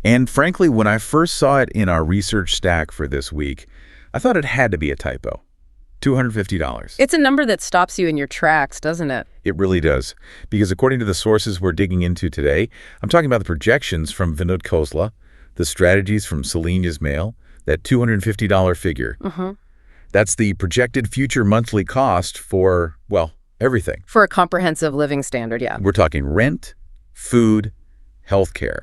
And frankly, when I first saw it in our research stack for this week, I thought it had to be a typo. $250. It's a number that stops you in your tracks, doesn't it? It really does. Because according to the sources we're digging into today, I'm talking about the projections from Vinod Khosla, the strategies from Salim Ismail, that $250 figure. That's the projected future monthly cost for, well, everything. For a comprehensive living standard, yeah. We're talking rent, food, healthcare,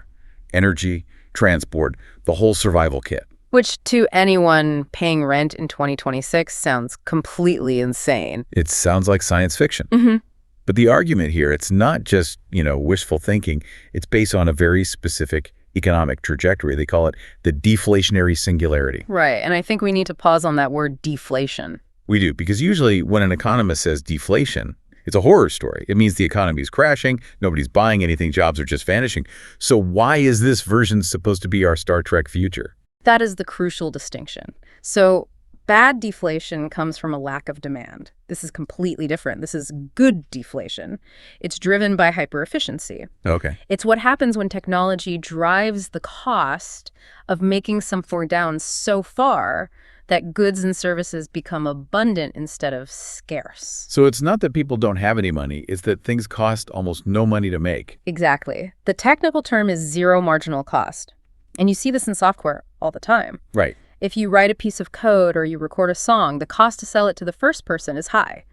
energy, transport, the whole survival kit. Which to anyone paying rent in 2026 sounds completely insane. It sounds like science fiction. But the argument here, it's not just, wishful thinking. It's based on a very specific economic trajectory. They call it the deflationary singularity. Right, and I think we need to pause on that word deflation. We do, because usually when an economist says deflation, it's a horror story. It means the economy is crashing, nobody's buying anything, jobs are just vanishing. So why is this version supposed to be our Star Trek future? That is the crucial distinction. So bad deflation comes from a lack of demand. This is completely different. This is good deflation. It's driven by hyper-efficiency. Okay. It's what happens when technology drives the cost of making something down so far that goods and services become abundant instead of scarce. So it's not that people don't have any money, it's that things cost almost no money to make. Exactly. The technical term is zero marginal cost. And you see this in software all the time. Right. If you write a piece of code or you record a song, the cost to sell it to the first person is high.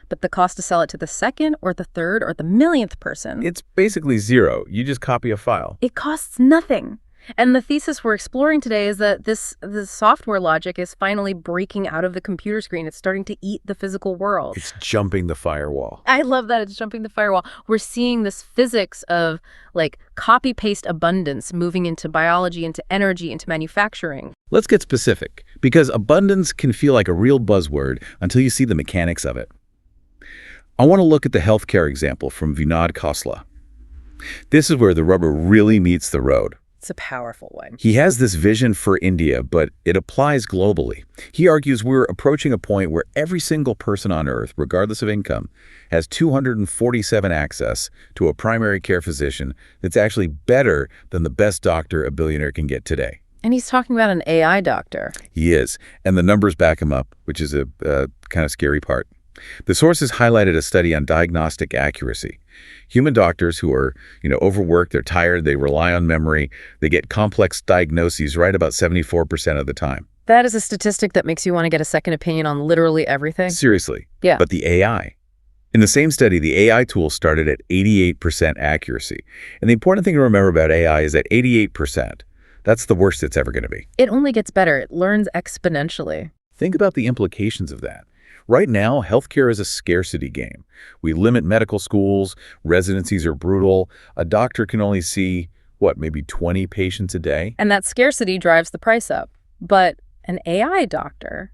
But the cost to sell it to the second or the third or the millionth person... It's basically zero. You just copy a file. It costs nothing. And the thesis we're exploring today is that this software logic is finally breaking out of the computer screen. It's starting to eat the physical world. It's jumping the firewall. I love that it's jumping the firewall. We're seeing this physics of copy-paste abundance moving into biology, into energy, into manufacturing. Let's get specific, because abundance can feel like a real buzzword until you see the mechanics of it. I want to look at the healthcare example from Vinod Khosla. This is where the rubber really meets the road. It's a powerful one. He has this vision for India, but it applies globally. He argues we're approaching a point where every single person on Earth, regardless of income, has 247 access to a primary care physician that's actually better than the best doctor a billionaire can get today. And he's talking about an AI doctor. He is, and the numbers back him up, which is a kind of scary part. The sources highlighted a study on diagnostic accuracy. Human doctors who are, overworked, they're tired, they rely on memory, they get complex diagnoses right about 74% of the time. That is a statistic that makes you want to get a second opinion on literally everything. Seriously. Yeah. But the AI. In the same study, the AI tool started at 88% accuracy. And the important thing to remember about AI is that 88%, that's the worst it's ever going to be. It only gets better. It learns exponentially. Think about the implications of that. Right now, healthcare is a scarcity game. We limit medical schools, residencies are brutal. A doctor can only see, maybe 20 patients a day? And that scarcity drives the price up. But an AI doctor,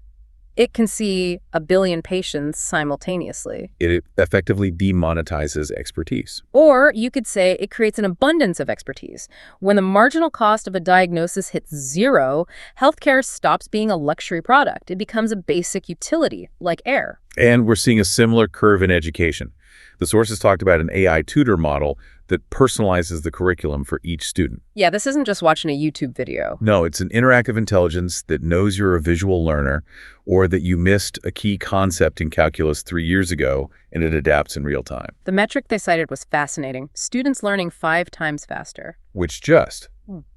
it can see 1 billion patients simultaneously. It effectively demonetizes expertise. Or you could say it creates an abundance of expertise. When the marginal cost of a diagnosis hits zero, healthcare stops being a luxury product. It becomes a basic utility, like air. And we're seeing a similar curve in education. The sources talked about an AI tutor model that personalizes the curriculum for each student. Yeah, this isn't just watching a YouTube video. No, it's an interactive intelligence that knows you're a visual learner or that you missed a key concept in calculus 3 years ago, and it adapts in real time. The metric they cited was fascinating. Students learning 5 times faster.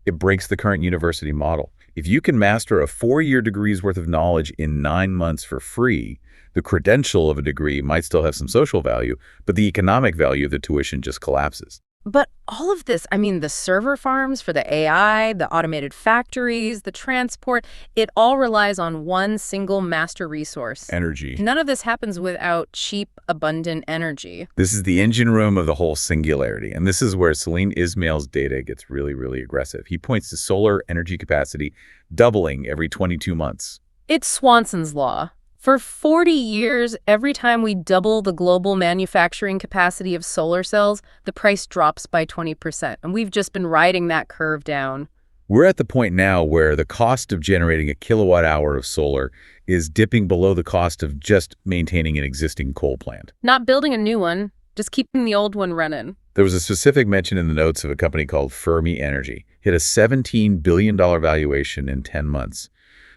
It breaks the current university model. If you can master a 4-year degree's worth of knowledge in 9 months for free, the credential of a degree might still have some social value, but the economic value of the tuition just collapses. But all of this, the server farms for the AI, the automated factories, the transport, it all relies on one single master resource. Energy. None of this happens without cheap, abundant energy. This is the engine room of the whole singularity, and this is where Salim Ismail's data gets really, really aggressive. He points to solar energy capacity doubling every 22 months. It's Swanson's law. For 40 years, every time we double the global manufacturing capacity of solar cells, the price drops by 20%. And we've just been riding that curve down. We're at the point now where the cost of generating a kilowatt hour of solar is dipping below the cost of just maintaining an existing coal plant. Not building a new one, just keeping the old one running. There was a specific mention in the notes of a company called Fermi Energy. Hit a $17 billion valuation in 10 months.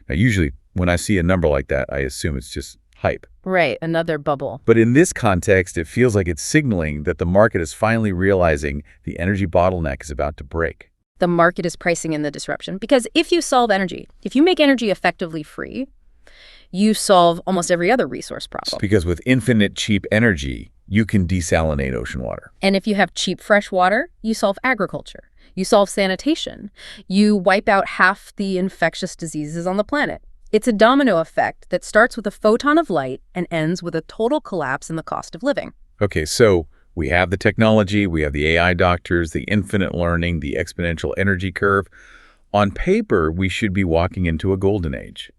Now, usually when I see a number like that, I assume it's just hype. Right, another bubble. But in this context, it feels like it's signaling that the market is finally realizing the energy bottleneck is about to break. The market is pricing in the disruption. Because if you solve energy, if you make energy effectively free, you solve almost every other resource problem. Because with infinite cheap energy, you can desalinate ocean water. And if you have cheap fresh water, you solve agriculture. You solve sanitation. You wipe out half the infectious diseases on the planet. It's a domino effect that starts with a photon of light and ends with a total collapse in the cost of living. Okay, so we have the technology, we have the AI doctors, the infinite learning, the exponential energy curve. On paper, we should be walking into a golden age.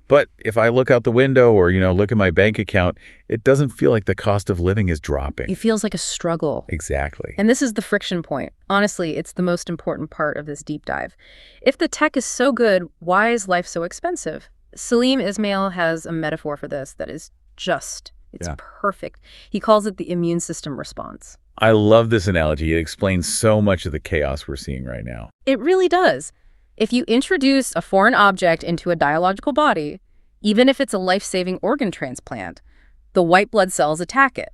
But if I look out the window or, look at my bank account, it doesn't feel like the cost of living is dropping. It feels like a struggle. Exactly. And this is the friction point. Honestly, it's the most important part of this deep dive. If the tech is so good, why is life so expensive? Salim Ismail has a metaphor for this that is it's perfect. He calls it the immune system response. I love this analogy. It explains so much of the chaos we're seeing right now. It really does. If you introduce a foreign object into a biological body, even if it's a life-saving organ transplant, the white blood cells attack it.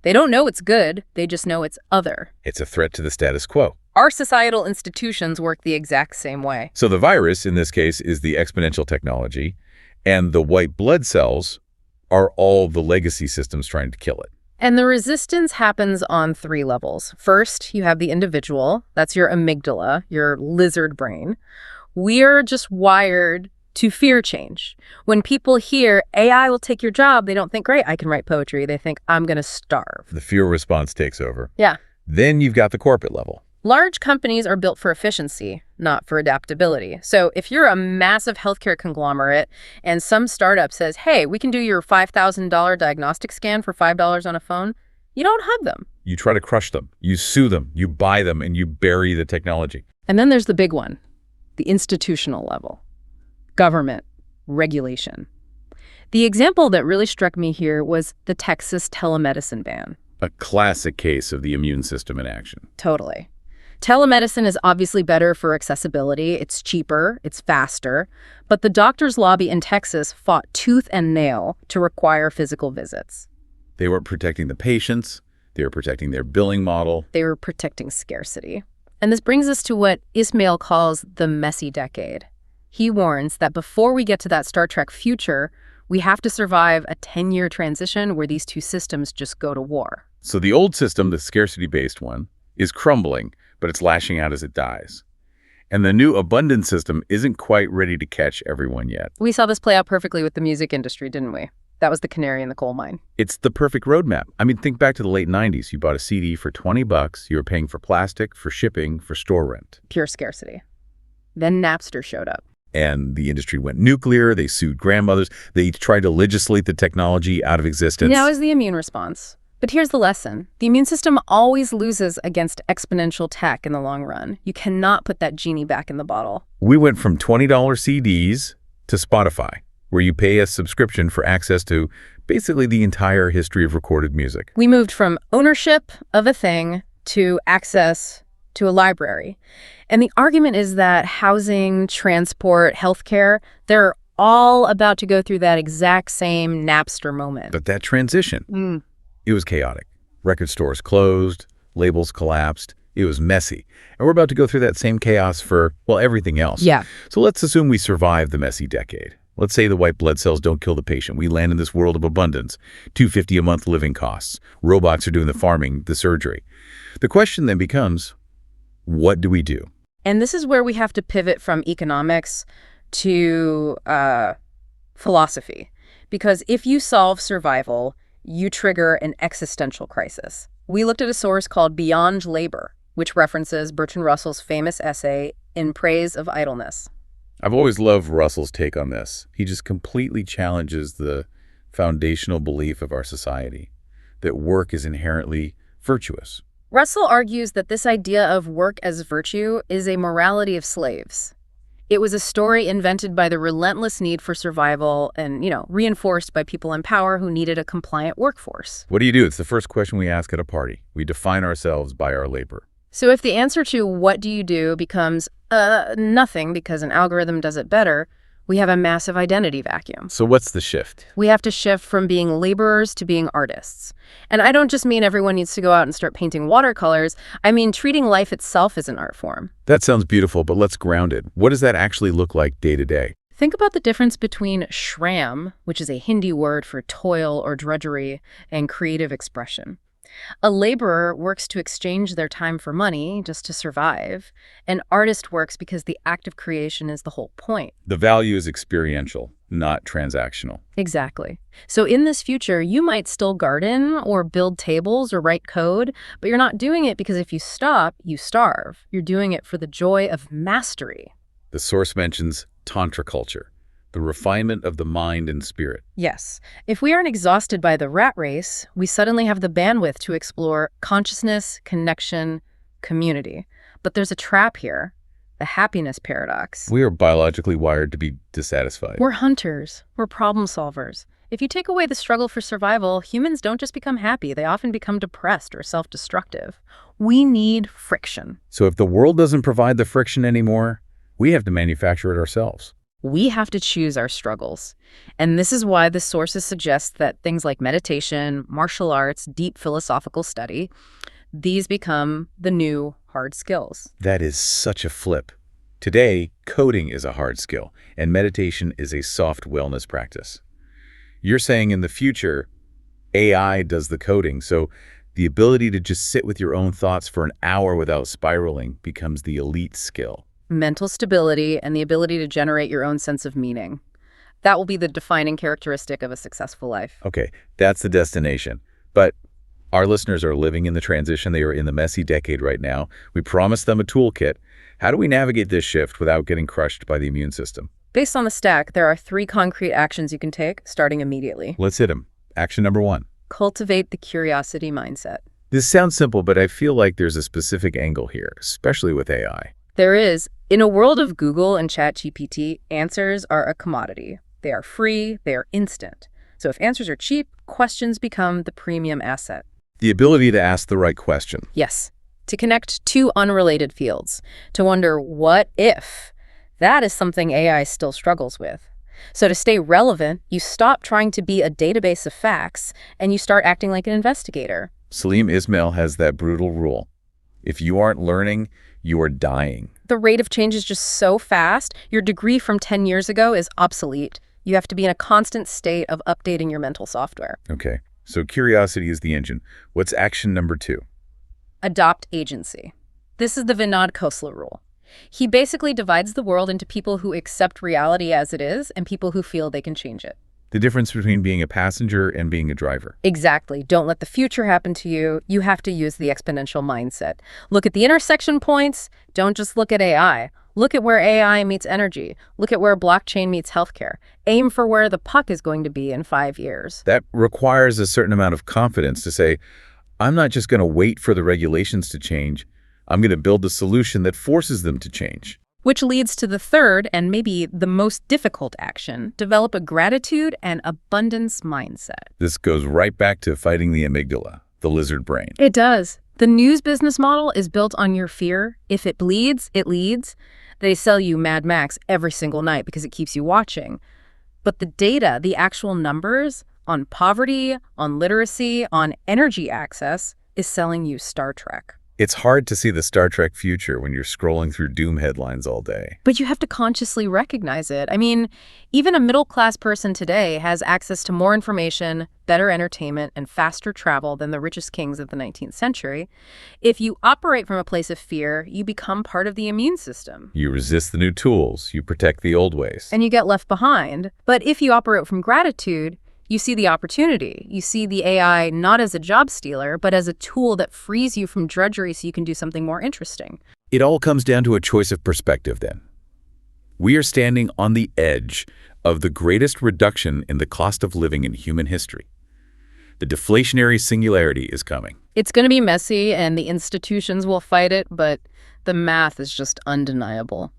They don't know it's good, they just know it's other. It's a threat to the status quo. Our societal institutions work the exact same way. So the virus, in this case, is the exponential technology, and the white blood cells are all the legacy systems trying to kill it. And the resistance happens on 3 levels. First, you have the individual. That's your amygdala, your lizard brain. We're just wired to fear change. When people hear AI will take your job, they don't think, great, I can write poetry. They think, I'm going to starve. The fear response takes over. Yeah. Then you've got the corporate level. Large companies are built for efficiency, not for adaptability. So if you're a massive healthcare conglomerate and some startup says, hey, we can do your $5,000 diagnostic scan for $5 on a phone, you don't hug them. You try to crush them. You sue them. You buy them, and you bury the technology. And then there's the big one, the institutional level. Government, regulation. The example that really struck me here was the Texas telemedicine ban. A classic case of the immune system in action. Totally. Telemedicine is obviously better for accessibility. It's cheaper, it's faster. But the doctors' lobby in Texas fought tooth and nail to require physical visits. They weren't protecting the patients. They were protecting their billing model. They were protecting scarcity. And this brings us to what Ismail calls the messy decade. He warns that before we get to that Star Trek future, we have to survive a 10-year transition where these two systems just go to war. So the old system, the scarcity-based one, is crumbling, but it's lashing out as it dies. And the new abundance system isn't quite ready to catch everyone yet. We saw this play out perfectly with the music industry, didn't we? That was the canary in the coal mine. It's the perfect roadmap. I mean, think back to the late 90s. You bought a CD for $20. You were paying for plastic, for shipping, for store rent. Pure scarcity. Then Napster showed up. And the industry went nuclear. They sued grandmothers. They tried to legislate the technology out of existence. Now is the immune response. But here's the lesson. The immune system always loses against exponential tech in the long run. You cannot put that genie back in the bottle. We went from $20 CDs to Spotify, where you pay a subscription for access to basically the entire history of recorded music. We moved from ownership of a thing to access to a library. And the argument is that housing, transport, healthcare, they're all about to go through that exact same Napster moment. But that transition, it was chaotic. Record stores closed, labels collapsed. It was messy. And we're about to go through that same chaos for, well, everything else. Yeah. So let's assume we survive the messy decade. Let's say the white blood cells don't kill the patient. We land in this world of abundance. $250 a month living costs. Robots are doing the farming, the surgery. The question then becomes, what do we do? And this is where we have to pivot from economics to philosophy. Because if you solve survival, you trigger an existential crisis. We looked at a source called Beyond Labor, which references Bertrand Russell's famous essay, In Praise of Idleness. I've always loved Russell's take on this. He just completely challenges the foundational belief of our society, that work is inherently virtuous. Russell argues that this idea of work as virtue is a morality of slaves. It was a story invented by the relentless need for survival and, reinforced by people in power who needed a compliant workforce. What do you do? It's the first question we ask at a party. We define ourselves by our labor. So if the answer to what do you do becomes, nothing because an algorithm does it better, we have a massive identity vacuum. So what's the shift? We have to shift from being laborers to being artists. And I don't just mean everyone needs to go out and start painting watercolors. I mean treating life itself as an art form. That sounds beautiful, but let's ground it. What does that actually look like day to day? Think about the difference between shram, which is a Hindi word for toil or drudgery, and creative expression. A laborer works to exchange their time for money, just to survive. An artist works because the act of creation is the whole point. The value is experiential, not transactional. Exactly. So in this future, you might still garden or build tables or write code, but you're not doing it because if you stop, you starve. You're doing it for the joy of mastery. The source mentions Tantra culture, the refinement of the mind and spirit. Yes. If we aren't exhausted by the rat race, we suddenly have the bandwidth to explore consciousness, connection, community. But there's a trap here, the happiness paradox. We are biologically wired to be dissatisfied. We're hunters. We're problem solvers. If you take away the struggle for survival, humans don't just become happy. They often become depressed or self-destructive. We need friction. So if the world doesn't provide the friction anymore, we have to manufacture it ourselves. We have to choose our struggles. And this is why the sources suggest that things like meditation, martial arts, deep philosophical study, these become the new hard skills. That is such a flip. Today, coding is a hard skill, and meditation is a soft wellness practice. You're saying in the future, AI does the coding, so the ability to just sit with your own thoughts for an hour without spiraling becomes the elite skill. Mental stability and the ability to generate your own sense of meaning. That will be the defining characteristic of a successful life. Okay, that's the destination. But our listeners are living in the transition. They are in the messy decade right now. We promised them a toolkit. How do we navigate this shift without getting crushed by the immune system? Based on the stack, there are 3 concrete actions you can take, starting immediately. Let's hit them. Action number 1. Cultivate the curiosity mindset. This sounds simple, but I feel like there's a specific angle here, especially with AI. There is. In a world of Google and ChatGPT, answers are a commodity. They are free, they are instant. So if answers are cheap, questions become the premium asset. The ability to ask the right question. Yes. To connect 2 unrelated fields. To wonder, what if? That is something AI still struggles with. So to stay relevant, you stop trying to be a database of facts and you start acting like an investigator. Salim Ismail has that brutal rule. If you aren't learning, you are dying. The rate of change is just so fast. Your degree from 10 years ago is obsolete. You have to be in a constant state of updating your mental software. Okay, so curiosity is the engine. What's action number 2? Adopt agency. This is the Vinod Khosla rule. He basically divides the world into people who accept reality as it is and people who feel they can change it. The difference between being a passenger and being a driver. Exactly. Don't let the future happen to you. You have to use the exponential mindset. Look at the intersection points. Don't just look at AI. Look at where AI meets energy. Look at where blockchain meets healthcare. Aim for where the puck is going to be in 5 years. That requires a certain amount of confidence to say, I'm not just going to wait for the regulations to change. I'm going to build a solution that forces them to change. Which leads to the third and maybe the most difficult action, develop a gratitude and abundance mindset. This goes right back to fighting the amygdala, the lizard brain. It does. The news business model is built on your fear. If it bleeds, it leads. They sell you Mad Max every single night because it keeps you watching. But the data, the actual numbers on poverty, on literacy, on energy access is selling you Star Trek. It's hard to see the Star Trek future when you're scrolling through doom headlines all day. But you have to consciously recognize it. I mean, even a middle-class person today has access to more information, better entertainment, and faster travel than the richest kings of the 19th century. If you operate from a place of fear, you become part of the immune system. You resist the new tools, you protect the old ways. And you get left behind. But if you operate from gratitude, you see the opportunity. You see the AI not as a job stealer, but as a tool that frees you from drudgery so you can do something more interesting. It all comes down to a choice of perspective then. We are standing on the edge of the greatest reduction in the cost of living in human history. The deflationary singularity is coming. It's going to be messy and the institutions will fight it, but the math is just undeniable.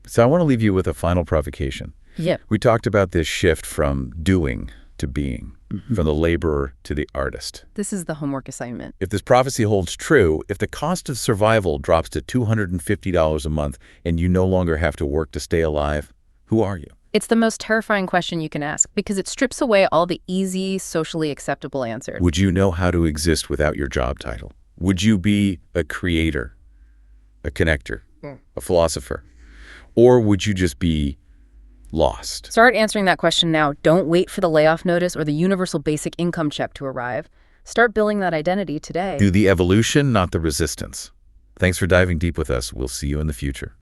So I want to leave you with a final provocation. Yeah. We talked about this shift from doing to being, from the laborer to the artist. This is the homework assignment. If this prophecy holds true, if the cost of survival drops to $250 a month and you no longer have to work to stay alive, who are you? It's the most terrifying question you can ask because it strips away all the easy, socially acceptable answers. Would you know how to exist without your job title? Would you be a creator, a connector, a philosopher? Or would you just be lost? Start answering that question now. Don't wait for the layoff notice or the universal basic income check to arrive. Start building that identity today. Do the evolution, not the resistance. Thanks for diving deep with us. We'll see you in the future.